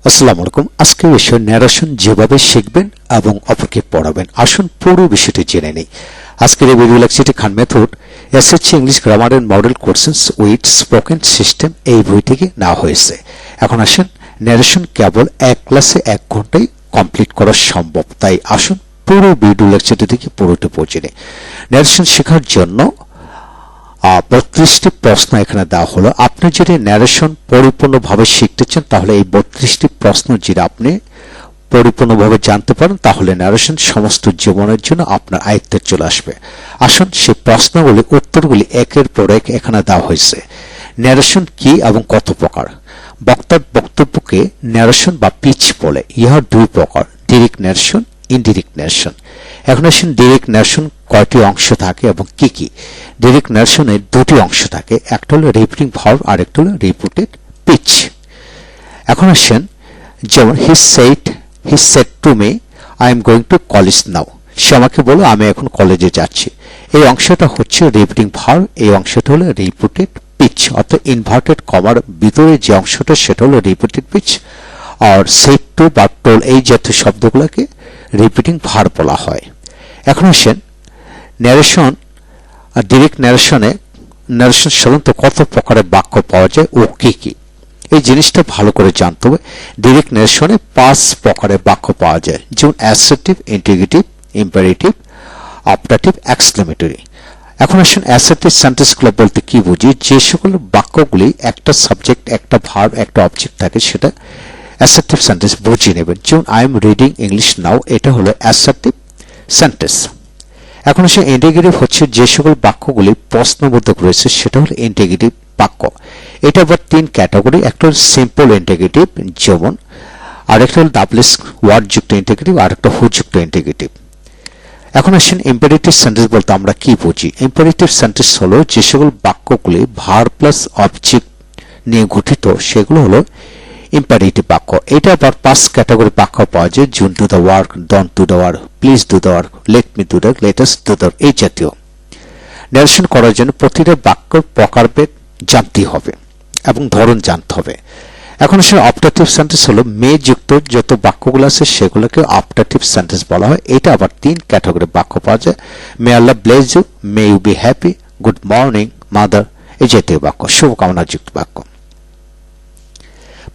আসসালামু আলাইকুম। আজকে বিষয় ন্যারেশন যেভাবে শিখবেন এবং অপরকে পড়াবেন, আসুন পুরো বিষয়টি জেনে নেই। আজকের এই ভিডিও লেকচারটি Khan method SSC English grammar and model courses with spoken system এই বই থেকে নেওয়া হয়েছে। এখন আসুন, ন্যারেশন কেবল এক ক্লাসে 1 ঘন্টায় কমপ্লিট করা সম্ভব, তাই আসুন পুরো ভিডিও লেকচারটি থেকে পুরোটা পৌঁছে নেই। ন্যারেশন শেখার জন্য 32টি প্রশ্ন এখানে দেওয়া হলো। আপনি যদি ন্যারেশন পরিপূর্ণভাবে শিখতে চান তাহলে এই 32টি প্রশ্ন যদি আপনি পরিপূর্ণভাবে জানতে পারেন তাহলে ন্যারেশন সমস্ত জীবনের জন্য আপনার আয়ত্তে চলে আসবে। আসুন সেই প্রশ্নগুলি উত্তরগুলি একের পর এক এখানে দেওয়া হয়েছে। ন্যারেশন কি এবং কত প্রকার? বক্তার বক্তব্যকে ন্যারেশন বা পিচ বলে। ইহা দুই প্রকার, ডিরেক্ট ন্যারেশন, ইনডিরেক্ট ন্যারেশন। এখন আসুন, ডিরেক্ট ন্যারেশন কয়টি অংশ থাকে এবং কি কি? ডিরেক্ট ন্যারেশনের দুটি অংশ থাকে, একটা হলো রিপিটিং ভার্ব আর একটা হলো রিপিটেড পিচ। এখন আসেন, যেমন he said to me I am going to college now. সে আমাকে বলল আমি এখন কলেজে যাচ্ছি। এই অংশটা হচ্ছে রিপিটিং ভার্ব, এই অংশটা হলো রিপিটেড পিচ, অর্থাৎ ইনভার্টেড কমার ভিতরে যে অংশটা সেটা হলো রিপিটেড পিচ। আর সেড টু বা টোল এই জাতীয় শব্দগুলোকে রিপিটিং ভার্ব বলা হয়। এখন আসেন, ন্যারেশন ডিরেক্ট ন্যারেশন সাধারণত কত প্রকারের বাক্য পাওয়া যায় ও কি কি, এই জিনিসটা ভালো করে জানতে হবে। ডিরেক্ট ন্যারেশনে 5 প্রকারের বাক্য পাওয়া যায়, যেমন assertive, integrative, imperative, optative, exclamatory. এখন আসুন, অ্যাসার্টিভ সেন্টেন্সগুলো বলতে কি বুঝি? যে সকল বাক্যগুলি একটা সাবজেক্ট, একটা ভার্ব, একটা অবজেক্ট থাকে সেটা অ্যাসার্টিভ সেন্টেন্স বুঝিয়ে নেবেন। যেমন আই এম রিডিং ইংলিশ নাও, এটা হলো অ্যাসার্টিভ সেন্টেন্স। এখন আসে ইন্টিগ্রেটিভ হচ্ছে যে সকল বাক্যগুলি প্রশ্নবোধক রয়েছে সেটা হলো ইন্টিগ্রেটিভ বাক্য। এটা আবার 3 ক্যাটাগরি, একটা হলো সিম্পল ইন্টিগ্রেটিভ যেমন, আর একটা হলো ডাবলস ওয়ার্ড যুক্ত ইন্টিগ্রেটিভ আর একটা হু যুক্ত ইন্টিগ্রেটিভ। এখন আসেন, ইম্পারেটিভ সেন্টেন্স বলতে আমরা কি বুঝি? ইম্পারেটিভ সেন্টেন্স হলো যে সকল বাক্যগুলি ভার্ব প্লাস অবজেক্ট নিয়ে গঠিত সেগুলো হলো ইম্পারেটিভ বাক্য। এটা আবার 5 ক্যাটাগরি বাক্য পাওয়া যায়, যেমন do the work, don't do the work, please do the work, let me do the, let us do the, এই জাতীয়। ন্যারেশন করার জন্য প্রতিটা বাক্যর প্রকারভেদ জানতে হবে এবং ধরন জানতে হবে। এখন আসলে অপটাটিভ সেন্টেন্স হলো মে যুক্ত যত বাক্যগুলো আছে সেগুলোকে অপটাটিভ সেন্টেন্স বলা হয়। এটা আবার 3 ক্যাটাগরি বাক্য পাওয়া যায়, may Allah bless you, may you be happy, good morning mother, এই জাতীয় বাক্য, শুভকামনা যুক্ত বাক্য।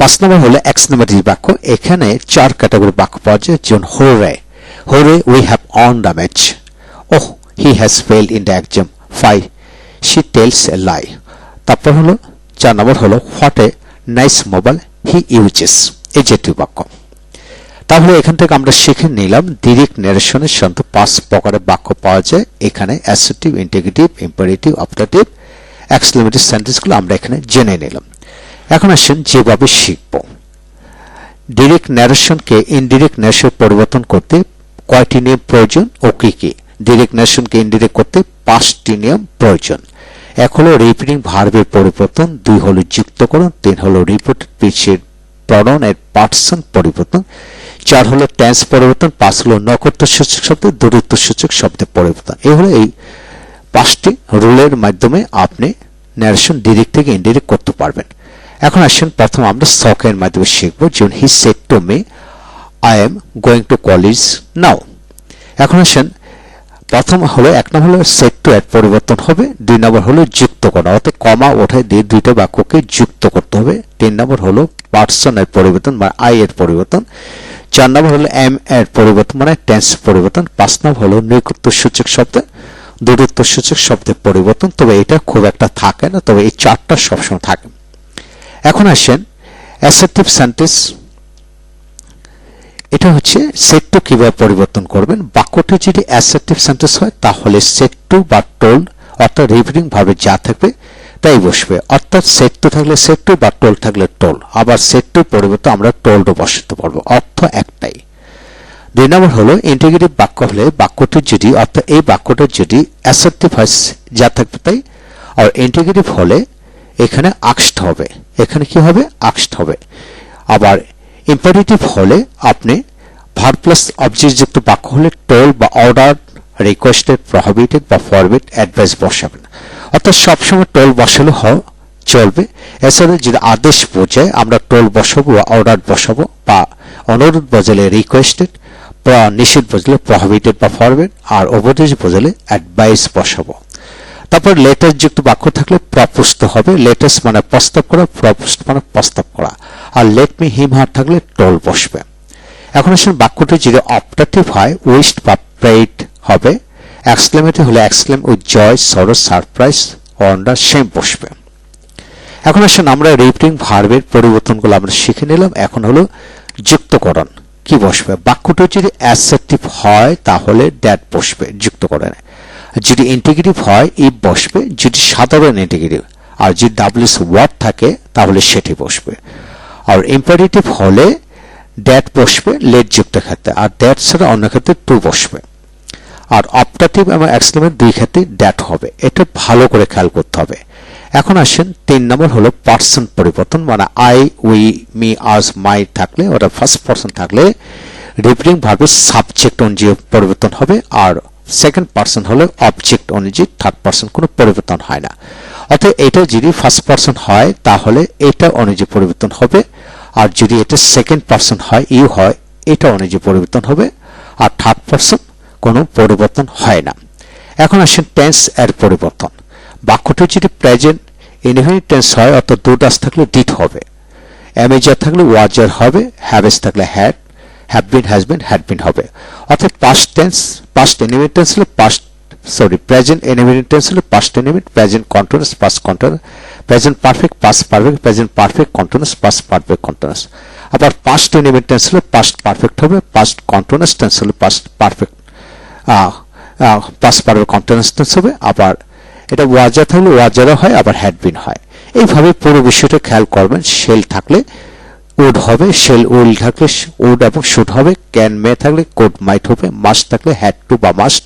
5 নম্বর হলো এক্সক্লেমেটরি বাক্য। এখানে 4 ক্যাটাগরি বাক্য পাওয়া যায়, যেমন hurrah, hurrah we have won the match, oh he has failed in the exam, fie she tells a lie. তারপর হলো 4 নম্বর হলো what a nice mobile he uses, এই জাতীয় বাক্য। তাহলে এখান থেকে আমরা শিখে নিলাম ডিরেক্ট ন্যারেশনের সাধারণত 5 প্রকারের বাক্য পাওয়া যায়। এখানে assertive, integrative, imperative, optative, exclamatory সেন্টেন্সগুলো আমরা এখানে জেনে নিলাম। এখন আসেন যেভাবে শিখব। ডিরেক্ট ন্যারেশনকে ইনডিরেক্ট ন্যারেশন পরিবর্তন করতে কয়টি নিয়ম প্রয়োজন ও কি কি? ডিরেক্ট ন্যারেশনকে ইনডিরেক্ট করতে 5টি নিয়ম প্রয়োজন। 1 হলো রিপিটিং ভার্বের পরিবর্তন, 2 হলো যুক্তকরণ, 3 হলো রিপিটেড পিচের প্রনাউন এর পার্সন পরিবর্তন, 4 হলো টেন্স পরিবর্তন, 5 হলো নকর্তসূচক শব্দ, দূরত্বসূচক শব্দের পরিবর্তন। এই হলো এই 5টি রুলের মাধ্যমে আপনি ন্যারেশন ডিরেক্ট থেকে ইনডিরেক্ট করতে পারবেন। এখন আসেন, প্রথম আমরা সকের মাধ্যমে শিখব, যেমন he said to me I am going to college now. এখন আসেন, প্রথম হলো 1 নম্বর হলো সেড টু এর পরিবর্তন হবে, 2 নম্বর হলো যুক্ত করা, অর্থাৎ কমা ওঠায় দিয়ে দুইটা বাক্যকে যুক্ত করতে হবে, 3 নম্বর হলো পার্সন এর পরিবর্তন মানে আই এর পরিবর্তন, 4 নম্বর হলো এম এর পরিবর্তন মানে টেন্স পরিবর্তন, 5 নম্বর হলো নৈকট্যসূচক শব্দ, দূরত্বসূচক শব্দের পরিবর্তন। তবে এটা খুব একটা থাকে না, তবে এই 4টা সবসময় থাকে। এখন আসেন অ্যাসার্টিভ সেন্টেন্স, এটা হচ্ছে সেড টু কিভাবে পরিবর্তন করবেন। বাক্যটি যদি অ্যাসার্টিভ সেন্টেন্স হয় তাহলে সেড টু বা টোল্ড অর্থাৎ রিপিটিং ভাবে যা থাকবে তাই বসবে, অর্থাৎ সেড টু থাকলে সেড টু বা টোল থাকলে টোল, আবার সেড টু পরিবর্তে আমরা টোল্ডও বসাতে পারবো, অর্থ একটাই। 2 নম্বর হলো ইন্টিগ্রেটিভ বাক্য হলে বাক্যটি যদি অর্থাৎ এই বাক্যটা যদি অ্যাসার্টিভ হয় যা থাকবে তাই, আর ইন্টিগ্রেটিভ হলে এখানে আক্সড হবে, এখানে কি হবে আক্সড হবে। আবার ইম্পারেটিভ হলে আপনি ভার্ব প্লাস অবজেক্ট যুক্ত বাক্য হলে টোল বা অর্ডার, রিকোয়েস্টেড, প্রহিবিটেড বা ফরবিড, অ্যাডভাইস বসাবেন, অর্থাৎ সবসময় টোল বসালে চলবে। এছাড়া যদি আদেশ বোঝায় আমরা টোল বসাবো বা অর্ডার বসাবো, অনুরোধ বদলে রিকোয়েস্টেড, নিষেধ বদলে প্রহিবিটেড বা ফরবিড, আর উপদেশ বদলে অ্যাডভাইস বসাবো। তারপর লেটার যুক্ত বাক্য থাকলে প্রপোজড হবে। লেটার্স মানে প্রস্তাব করা, প্রপোজড মানে প্রস্তাব করা। আর লেট মি হিম হার থাকলে টোল বসবে। এখন আসলে বাক্যটি যদি অপটাটিভ হয় উইশড বা প্রেইড হবে। এক্সক্লেমেটিভ হলে এক্সক্লেম উইথ জয়, সরো, সারপ্রাইজ, ওয়ান্ডার, শেম বসবে। এখন আসলে আমরা রিপিটিং ভার্বের পরিবর্তনগুলো আমরা শিখে নিলাম। এখন হলো যুক্তকরণ কি বসবে। বাক্যটি যদি অ্যাডজেক্টিভ হয় তাহলে দ্যাট বসবে যুক্তকরণে। যদি ইন্টিগ্রেটিভ হয় ইফ বসবে, যদি সাধারণ ইন্টিগ্রেটিভ আর যদি ডাব্লিউএস ওয়ার্ড থাকে তাহলে সেটি বসবে। আর ইম্পারেটিভ হলে দ্যাট বসবে লেট যুক্ত ক্ষেত্রে, আর দ্যাট ছাড়া অন্য ক্ষেত্রে টু বসবে। আর অপটাটিভ এবং এক্সক্লেমেটিভ দুই ক্ষেত্রে দ্যাট হবে। এটা ভালো করে খেয়াল করতে হবে। এখন আসেন 3 নম্বর হলো পার্সন পরিবর্তন, মানে আই, উই, মি, আস, মাই থাকলে ওটা ফার্স্ট পার্সন থাকলে রিপিটিং ভার্বের সাবজেক্ট অনুযায়ী পরিবর্তন হবে। আর সেকেন্ড পার্সন হলে অবজেক্ট অনুযায়ী থার্ড পার্সন কোনো পরিবর্তন হয় না। অর্থাৎ এটা যদি ফার্স্ট পার্সন হয় তাহলে এটা অনুযায়ী পরিবর্তন হবে। আর যদি এটা সেকেন্ড পার্সন হয় ইউ হয় এটা অনুযায়ী পরিবর্তন হবে। আর থার্ড পার্সন কোনো পরিবর্তন হয় না। এখন আসেন টেন্স এর পরিবর্তন। বাক্যটি যদি প্রেজেন্ট ইনডেফিনিট টেন্স হয় অর্থাৎ ডু ডাজ থাকলে ডিড হবে, অ্যামেজার থাকলে ওয়াজার হবে, হ্যাভেস থাকলে had, have been, has been, had been হবে। অর্থাৎ past tense, past indefinite tense হলে প্রেজেন্ট ইনডেফিনিট টেন্স হলে past indefinite, present continuous past continuous, present perfect past perfect, present perfect continuous past perfect continuous. আবার past indefinite tense হলে past perfect হবে, past continuous tense হলে past perfect continuous tense হবে। আবার এটা ওয়াজার থাকলে ওয়াজারও হয়, আবার হ্যাড বিন হয়। এইভাবে পুরো বিষয়টা খেয়াল করবেন। শেল থাকলে উড হবে, শেল উইল থাকলে উড এবং শুড হবে, ক্যান মে থাকলে কুড মাইট হবে, মাস্ট থাকলে হ্যাড টু বা মাস্ট,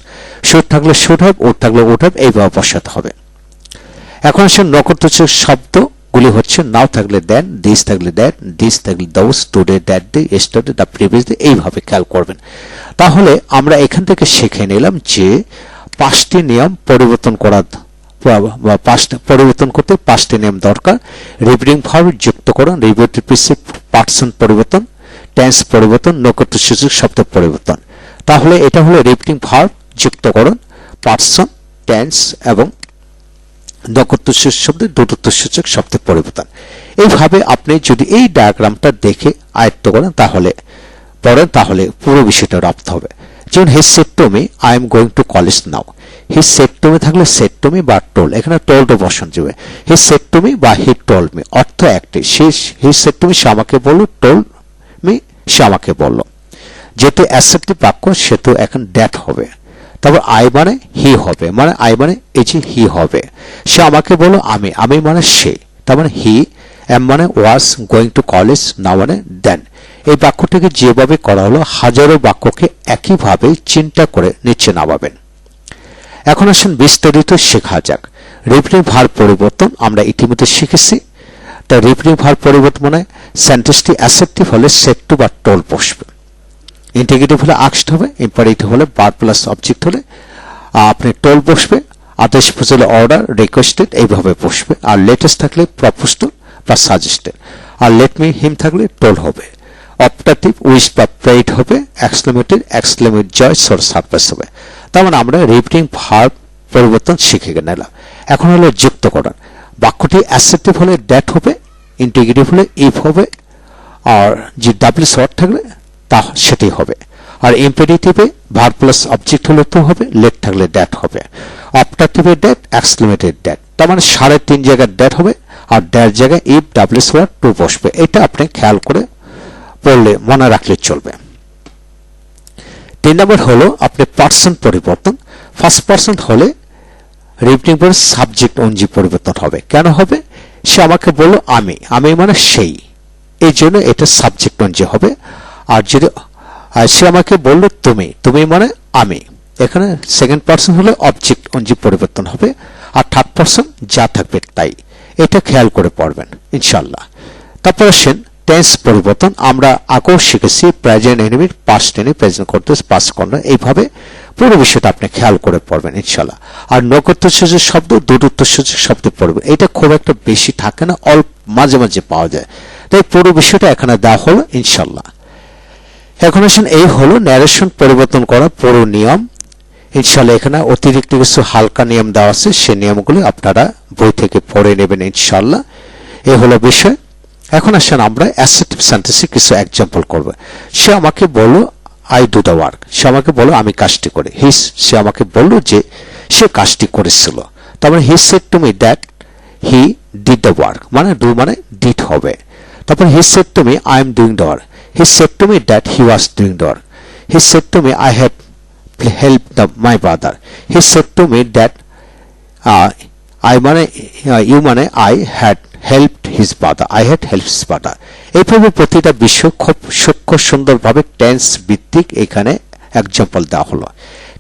শুড থাকলে শুড হবে, উড থাকলে উড হবে, এইভাবে বসাতে হবে। এখন আসলে নক্ষত্রসূচক শব্দগুলি হচ্ছে নাও থাকলে দেন, দিস থাকলে দ্যাট, দিস থাকলে those, today, that day, yesterday, the previous day, এইভাবে খেয়াল করবেন। তাহলে আমরা এখান থেকে শিখে নিলাম যে 5টি নিয়ম পরিবর্তন করতে 5টি নিয়ম দরকার। রিপিটিং ভার্ব যুক্তকরণ, রিপিটেড প্রিসিপ পার্সন পরিবর্তন, টেন্স পরিবর্তন, নক্ষত্রসূচক শব্দ পরিবর্তন। তাহলে এটা হলো রিপিটিং ভার্ব যুক্তকরণ, পার্সন, টেন্স এবং নক্ষত্রসূচক শব্দ, দ্রুতত্বসূচক শব্দের পরিবর্তন। এইভাবে আপনি যদি এই ডায়াগ্রামটা দেখে আয়ত্ত করেন তাহলে পুরো বিষয়টা রপ্ত হবে। যেমন he said to me I am going to college now. He said to me থাকলে সেড টু মি বা টোল, এখানে টোলটা বসানো যাবে। হি সেড টু মি বা হি টোল্ড মি অর্থ একটি। হি সেড টু মি সে আমাকে বলল, টোল্ড মি সে আমাকে বলল। যেহেতু অ্যাসেপ্টিভ বাক্য সেহেতু এখন দ্যাট হবে। তারপর আই মানে হি হবে, মানে আই মানে এই যে হি হবে। সে আমাকে বলল আমি মানে সে, তার মানে হি, এম মানে ওয়াজ গোয়িং টু কলেজ, না মানে দেন। এই বাক্যটিকে যেভাবে করা হলো হাজারো বাক্যকে একইভাবে চিন্তা করে নিচে নামাবেন। এখন আসেন বিস্তারিত শেখা যাক। রিপিটিং ভার্ব পরিবর্তন আমরা ইতিমধ্যে শিখেছি। তা রিপিটিং ভার্ব পরিবর্তন মানে সেন্টেন্সটি অ্যাসেপ্টিভ হলে সেড টু বা টোল বসবে, ইন্টিগ্রেটিভ হলে আস্কড হবে, ইম্পারেটিভ হলে ভার্ব প্লাস অবজেক্ট হলে আপনি টোল বসবে, আদেশ বুঝলে অর্ডার, রিকোয়েস্টেড এইভাবে বসবে। আর লেটেস্ট থাকলে প্রপোজড বা সাজেস্টেড। আর লেট মি হিম থাকলে টোল হবে। অপটাটিভ উইশ বা প্রেইড হবে, এক্সক্লেমেটিভ জয়, সর, সারপ্রাইজ হবে। তার মানে আমরা রিপিটিং ভার্ব পরিবর্তন শিখে নিলাম। এখন হলো যুক্তকরণ। বাক্যটি অ্যাসেপ্টিভ হলে দ্যাট হবে, ইন্টিগ্রেটিভ হলে ইফ হবে, আর যে ডাব্লিউএস ওয়ার্ড থাকলে তা সেটাই হবে। আর ইম্পেরেটিভে ভার্ব প্লাস অবজেক্ট হলে তো হবে, লেট থাকলে দ্যাট হবে। অপটাটিভে দ্যাট, এক্সক্লেমেটিভ দ্যাট, তার মানে 3.5 জায়গায় দ্যাট হবে, আর দ্যাট জায়গায় ইফ ডাব্লিউএস ওয়ার্ড টু বসবে। এটা আপনি খেয়াল করে পড়লে মনে রাখলে চলবে। 3 নম্বর হলো আপনি পার্সন পরিবর্তন। ফার্স্ট পার্সন হলে রিপিটিং ভার্ব সাবজেক্ট অনুযায়ী পরিবর্তন হবে। কেন হবে? সে আমাকে বলল আমি মানে সেই, এই জন্য এটা সাবজেক্ট অনুযায়ী হবে। আর যদি সে আমাকে বলল তুমি মানে আমি, এখানে সেকেন্ড পার্সন হলে অবজেক্ট অনুযায়ী পরিবর্তন হবে। আর থার্ড পার্সন যা থাকবে তাই। এটা খেয়াল করে পড়বেন ইনশাল্লাহ। তারপর আসেন টেন্স পরিবর্তন। আমরা আগেও শিখেছি present indefinite, past indefinite, present continuous, past continuous, এইভাবে পুরো বিষয়টা আপনি খেয়াল করে পড়বেন ইনশাল্লাহ। আর নক্ষত্রসূচক শব্দ, দ্রুতত্বসূচক শব্দ পড়বেন। এটা খুব একটা বেশি থাকে না, অল্প মাঝে মাঝে পাওয়া যায়। তাই পুরো বিষয়টা এখানে দেওয়া হলো ইনশাল্লাহ। এখন আসেন, এই হলো ন্যারেশন পরিবর্তন করার পুরো নিয়ম। ইনশাল্লাহ এখানে অতিরিক্ত কিছু হালকা নিয়ম দেওয়া আছে, সেই নিয়মগুলি আপনারা বই থেকে পড়ে নেবেন ইনশাল্লাহ। এই হলো বিষয়। এখন আসেন আমরা অ্যাসার্টিভ সেন্টেন্সে কিছু এক্সাম্পল করব। সে আমাকে বলল আই ডু দ্য ওয়ার্ক, সে আমাকে বলল আমি কাজটি করি। সে আমাকে বলল যে সে কাজটি করেছিল। তার মানে হি said to me that he did the work, মানে ডু মানে ডিড হবে। তারপর হি said to me I am doing the work, he said to me that he was doing the work. He said to me I have helped my brother. He said to me that you মানে I had helped his brother. I had helped his brother. এইভাবে প্রতিটা বিষয় খুব সূক্ষ্ম সুন্দরভাবে tense ভিত্তিক এখানে example দেওয়া হলো।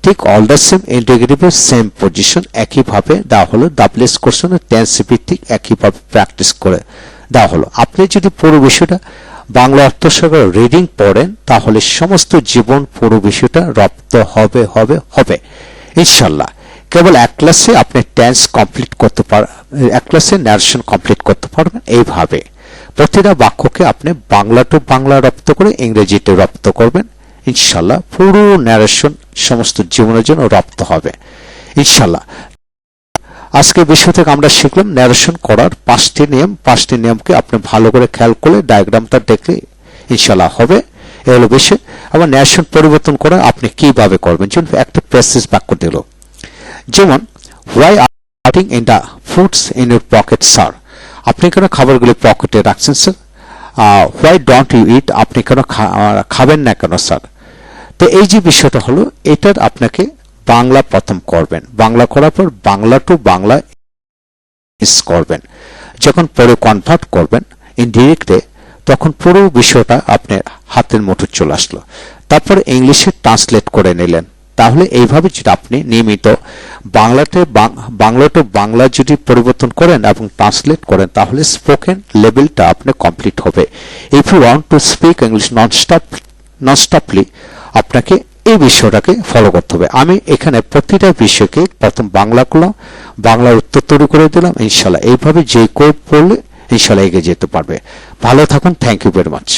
ঠিক all the same integrative same position একইভাবে দেওয়া হলো। ডাবলএস কোশ্চেন টেন্স ভিত্তিক একইভাবে প্র্যাকটিস করে দেওয়া হলো। আপনি যদি পুরো বিষয়টা বাংলা অর্থ সহ রিডিং পড়েন তাহলে সমস্ত জীবন পুরো বিষয়টা রপ্ত হবে হবে হবে ইনশাল্লাহ। কেবল এক ক্লাসে আপনি টেন্স কমপ্লিট করতে পারবেন, এক ক্লাসে ন্যারেশন কমপ্লিট করতে পারবেন। এইভাবে প্রতিটা বাক্যকে আপনি বাংলা টু বাংলা রপ্ত করে ইংরেজিতে রপ্ত করবেন ইনশাল্লাহ। পুরো ন্যারেশন সমস্ত জীবনের জন্য রপ্ত হবে ইনশাল্লাহ। আজকে বিষয় থেকে আমরা শিখলাম ন্যারেশন করার 5টি নিয়ম। 5টি নিয়মকে আপনি ভালো করে খেয়াল করলে ডায়াগ্রামটা দেখলে ইনশাল্লাহ হবে। এ হলো বিষয়। আবার ন্যারেশন পরিবর্তন করা আপনি কিভাবে করবেন, যেমন একটা প্যাসেজ বাক্য দিল, যেমন why are putting in the foods in your pocket sir, আপনি কেন খাবারগুলি পকেটে রাখছেন স্যার। হোয়াই ডোন্ট ইউ ইট, আপনি কেন খাবেন না কেন স্যার। তো এই যে বিষয়টা হলো, এটার আপনাকে বাংলা প্রথম করবেন, বাংলা করার পর বাংলা টু বাংলা করবেন। যখন পরে কনভার্ট করবেন ইনডিরেক্টে তখন পুরো বিষয়টা আপনার হাতের মুঠোয় চলে আসলো। তারপর ইংলিশে ট্রান্সলেট করে নিলেন। তাহলে এইভাবে যদি আপনি নিয়মিত বাংলা টু বাংলা যদি পরিবর্তন করেন এবং ট্রান্সলেট করেন তাহলে স্পোকেন লেভেলটা আপনি কমপ্লিট হবে। If you want to speak English nonstoply আপনাকে এই বিষয়টাকে ফলো করতে হবে। আমি এখানে প্রতিটা বিষয়কে প্রথম বাংলা করলাম, বাংলার উত্তর তৈরি করে দিলাম ইনশাল্লাহ। এইভাবে যে কোড পড়লে ইনশাল্লাহ এগিয়ে যেতে পারবে। ভালো থাকুন। Thank you very much.